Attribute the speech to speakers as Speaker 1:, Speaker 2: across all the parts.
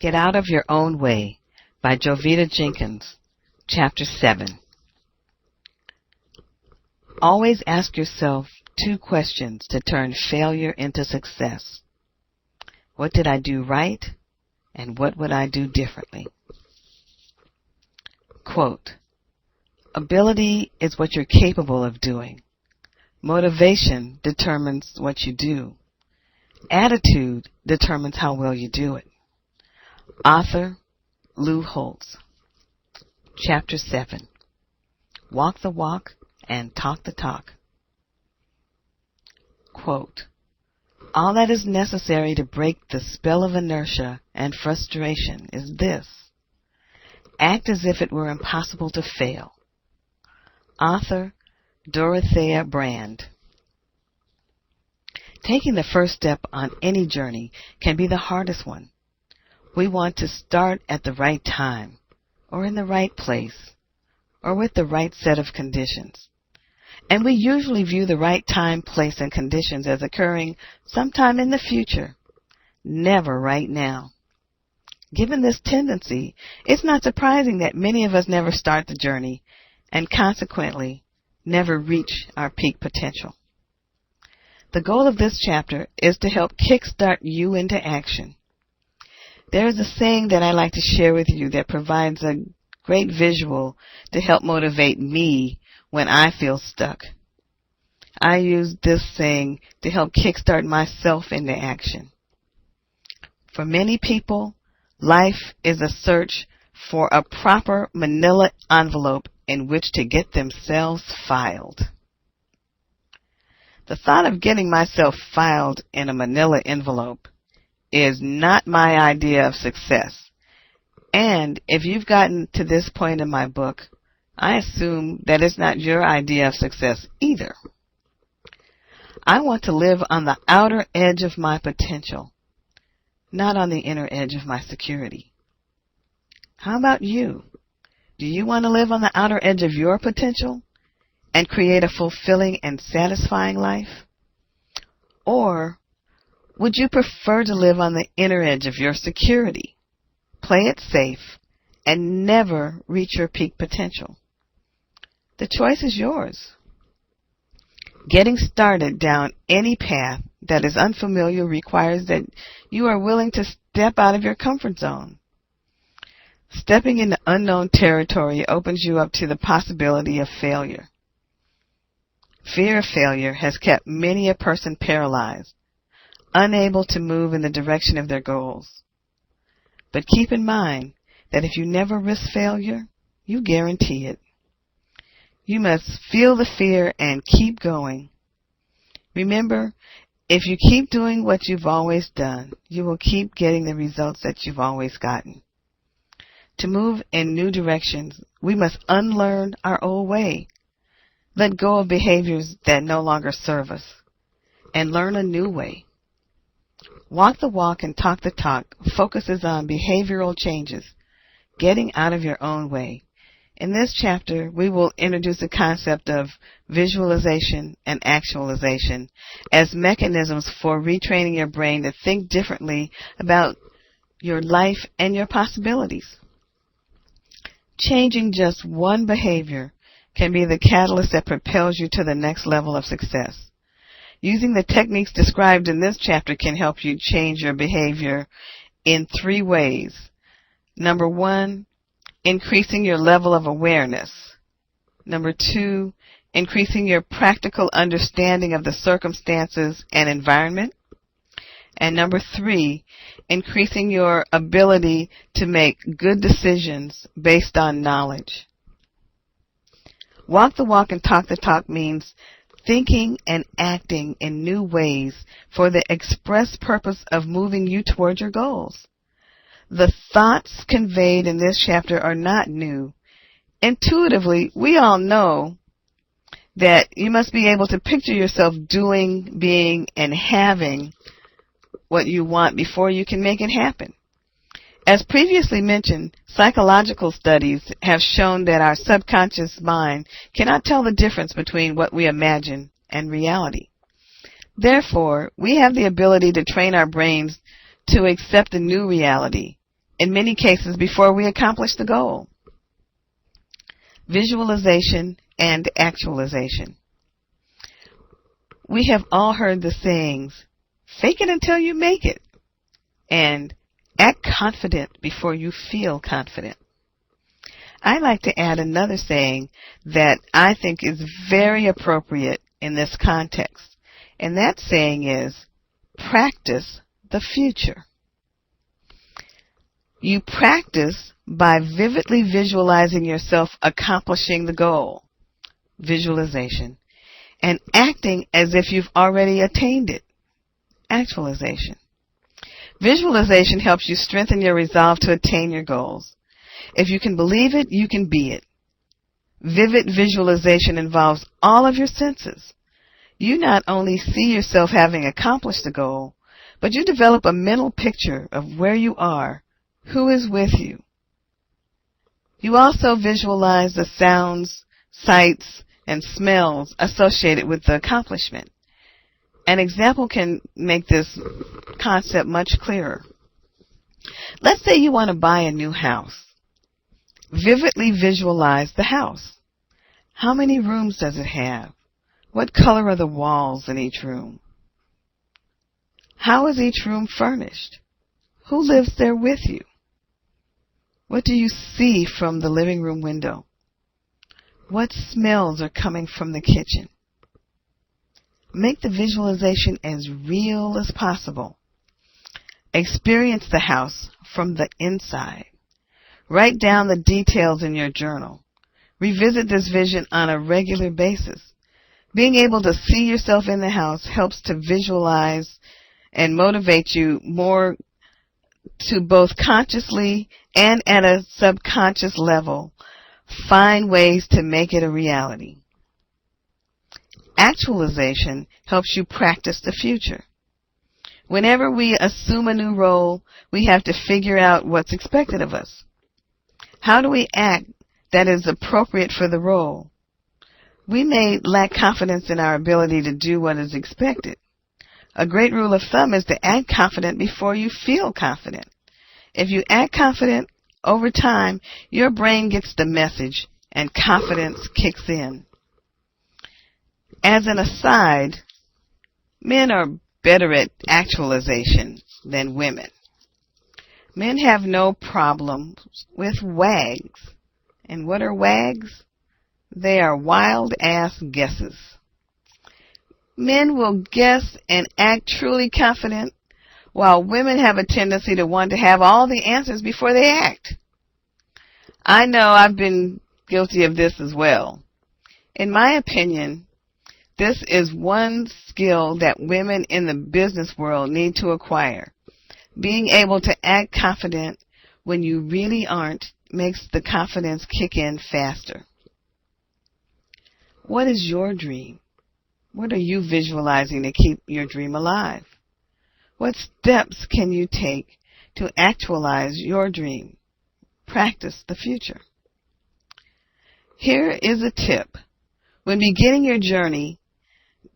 Speaker 1: Get Out of Your Own Way by Jovita Jenkins, Chapter 7. Always ask yourself 2 questions to turn failure into success. What did I do right, and what would I do differently? Quote, ability is what you're capable of doing. Motivation determines what you do. Attitude determines how well you do it. Author Lou Holtz. Chapter 7. Walk the walk and talk the talk. Quote, all that is necessary to break the spell of inertia and frustration is this. Act as if it were impossible to fail. Author Dorothea Brand. Taking the first step on any journey can be the hardest one. We want to start at the right time, or in the right place, or with the right set of conditions. And we usually view the right time, place, and conditions as occurring sometime in the future, never right now. Given this tendency, it's not surprising that many of us never start the journey and consequently never reach our peak potential. The goal of this chapter is to help kickstart you into action. There is a saying that I like to share with you that provides a great visual to help motivate me when I feel stuck. I use this saying to help kickstart myself into action. For many people, life is a search for a proper manila envelope in which to get themselves filed. The thought of getting myself filed in a manila envelope is not my idea of success. And if you've gotten to this point in my book, I assume that it's not your idea of success either. I want to live on the outer edge of my potential, not on the inner edge of my security. How about you? Do you want to live on the outer edge of your potential and create a fulfilling and satisfying life? Or would you prefer to live on the inner edge of your security, play it safe, and never reach your peak potential? The choice is yours. Getting started down any path that is unfamiliar requires that you are willing to step out of your comfort zone. Stepping into unknown territory opens you up to the possibility of failure. Fear of failure has kept many a person paralyzed, unable to move in the direction of their goals. But keep in mind that if you never risk failure, you guarantee it. You must feel the fear and keep going. Remember, if you keep doing what you've always done, you will keep getting the results that you've always gotten. To move in new directions, we must unlearn our old way, let go of behaviors that no longer serve us, and learn a new way. Walk the walk and talk the talk focuses on behavioral changes, getting out of your own way. In this chapter, we will introduce the concept of visualization and actualization as mechanisms for retraining your brain to think differently about your life and your possibilities. Changing just one behavior can be the catalyst that propels you to the next level of success. Using the techniques described in this chapter can help you change your behavior in 3 ways. Number 1, increasing your level of awareness. Number 2, increasing your practical understanding of the circumstances and environment. And number 3, increasing your ability to make good decisions based on knowledge. Walk the walk and talk the talk means thinking and acting in new ways for the express purpose of moving you toward your goals. The thoughts conveyed in this chapter are not new. Intuitively, we all know that you must be able to picture yourself doing, being, and having what you want before you can make it happen. As previously mentioned, psychological studies have shown that our subconscious mind cannot tell the difference between what we imagine and reality. Therefore, we have the ability to train our brains to accept a new reality in many cases before we accomplish the goal. Visualization and actualization. We have all heard the sayings, fake it until you make it, and act confident before you feel confident. I like to add another saying that I think is very appropriate in this context, and that saying is, practice the future. You practice by vividly visualizing yourself accomplishing the goal, visualization, and acting as if you've already attained it, actualization. Visualization helps you strengthen your resolve to attain your goals. If you can believe it, you can be it. Vivid visualization involves all of your senses. You not only see yourself having accomplished the goal, but you develop a mental picture of where you are, who is with you. You also visualize the sounds, sights, and smells associated with the accomplishment. An example can make this concept much clearer. Let's say you want to buy a new house. Vividly visualize the house. How many rooms does it have? What color are the walls in each room? How is each room furnished? Who lives there with you? What do you see from the living room window? What smells are coming from the kitchen? Make the visualization as real as possible. Experience the house from the inside. Write down the details in your journal. Revisit this vision on a regular basis. Being able to see yourself in the house helps to visualize and motivate you more to both consciously and at a subconscious level find ways to make it a reality. Actualization helps you practice the future. Whenever we assume a new role, we have to figure out what's expected of us. How do we act that is appropriate for the role? We may lack confidence in our ability to do what is expected. A great rule of thumb is to act confident before you feel confident. If you act confident, over time, your brain gets the message and confidence kicks in. As an aside, men are better at actualization than women. Men have no problem with wags. And what are wags? They are wild-ass guesses. Men will guess and act truly confident, while women have a tendency to want to have all the answers before they act. I know I've been guilty of this as well. In my opinion, this is one skill that women in the business world need to acquire. Being able to act confident when you really aren't makes the confidence kick in faster. What is your dream? What are you visualizing to keep your dream alive? What steps can you take to actualize your dream? Practice the future. Here is a tip. When beginning your journey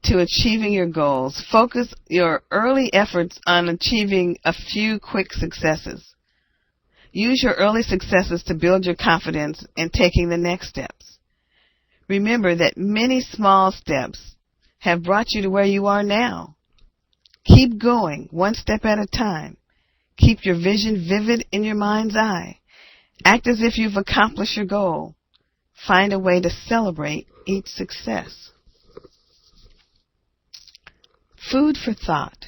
Speaker 1: to achieving your goals, focus your early efforts on achieving a few quick successes. Use your early successes to build your confidence in taking the next steps. Remember that many small steps have brought you to where you are now. Keep going, one step at a time. Keep your vision vivid in your mind's eye. Act as if you've accomplished your goal. Find a way to celebrate each success. Food for thought.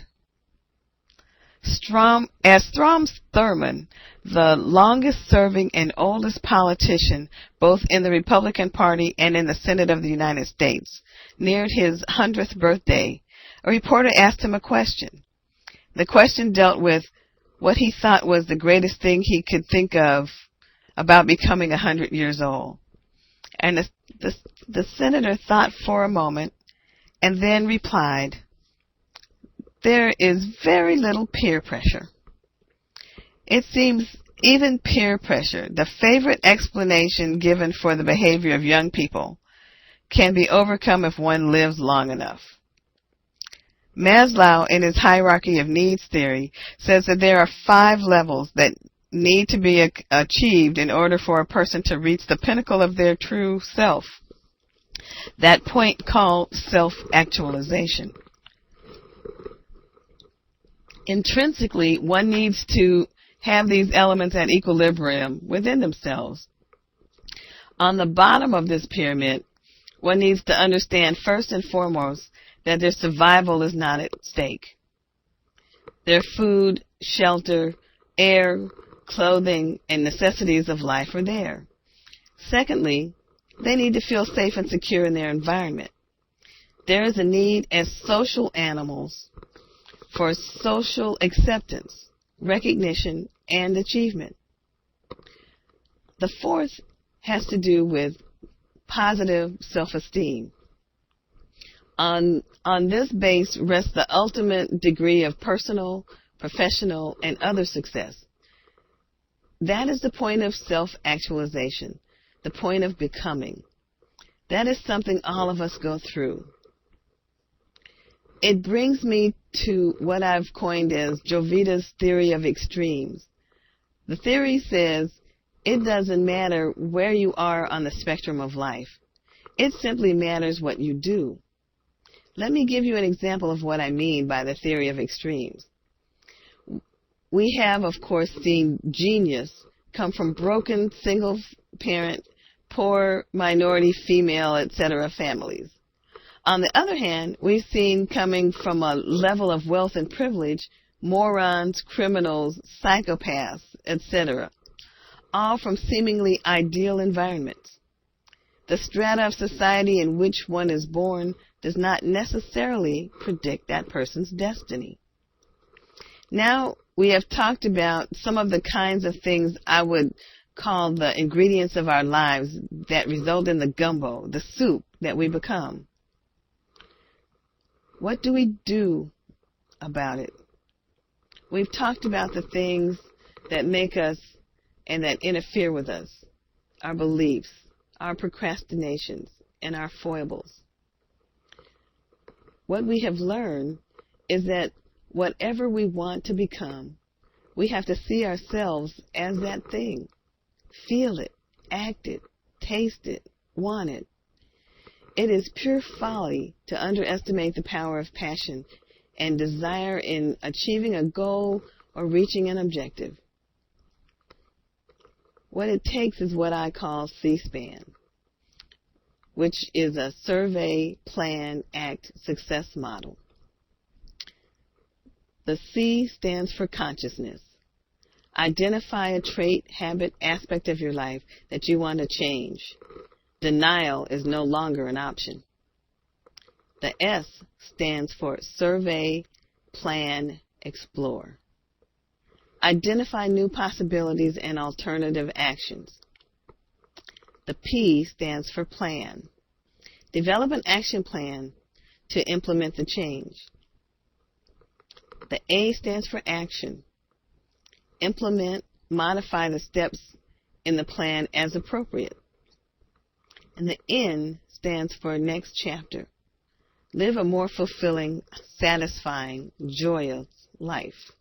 Speaker 1: Strom Thurmond, the longest-serving and oldest politician, both in the Republican Party and in the Senate of the United States, neared his 100th birthday. A reporter asked him a question. The question dealt with what he thought was the greatest thing he could think of about becoming 100 years old. And the senator thought for a moment and then replied, "There is very little peer pressure." It seems even peer pressure, the favorite explanation given for the behavior of young people, can be overcome if one lives long enough. Maslow, in his hierarchy of needs theory, says that there are 5 levels that need to be achieved in order for a person to reach the pinnacle of their true self. That point called self-actualization. Intrinsically, one needs to have these elements at equilibrium within themselves. On the bottom of this pyramid, one needs to understand first and foremost that their survival is not at stake. Their food, shelter, air, clothing, and necessities of life are there. Secondly, they need to feel safe and secure in their environment. There is a need as social animals for social acceptance, recognition, and achievement. The fourth has to do with positive self-esteem. On this base rests the ultimate degree of personal, professional, and other success. That is the point of self-actualization, the point of becoming. That is something all of us go through. It brings me to what I've coined as Jovita's theory of extremes. The theory says it doesn't matter where you are on the spectrum of life. It simply matters what you do. Let me give you an example of what I mean by the theory of extremes. We have, of course, seen genius come from broken, single-parent, poor, minority, female, etc. families. On the other hand, we've seen coming from a level of wealth and privilege, morons, criminals, psychopaths, etc., all from seemingly ideal environments. The strata of society in which one is born does not necessarily predict that person's destiny. Now, we have talked about some of the kinds of things I would call the ingredients of our lives that result in the gumbo, the soup that we become. What do we do about it? We've talked about the things that make us and that interfere with us, our beliefs, our procrastinations, and our foibles. What we have learned is that whatever we want to become, we have to see ourselves as that thing. Feel it, act it, taste it, want it. It is pure folly to underestimate the power of passion and desire in achieving a goal or reaching an objective. What it takes is what I call C-SPAN, which is a survey, plan, act, success model. The C stands for consciousness. Identify a trait, habit, aspect of your life that you want to change. Denial is no longer an option. The S stands for survey, plan, explore. Identify new possibilities and alternative actions. The P stands for plan. Develop an action plan to implement the change. The A stands for action. Implement, modify the steps in the plan as appropriate. And the N stands for next chapter. Live a more fulfilling, satisfying, joyous life.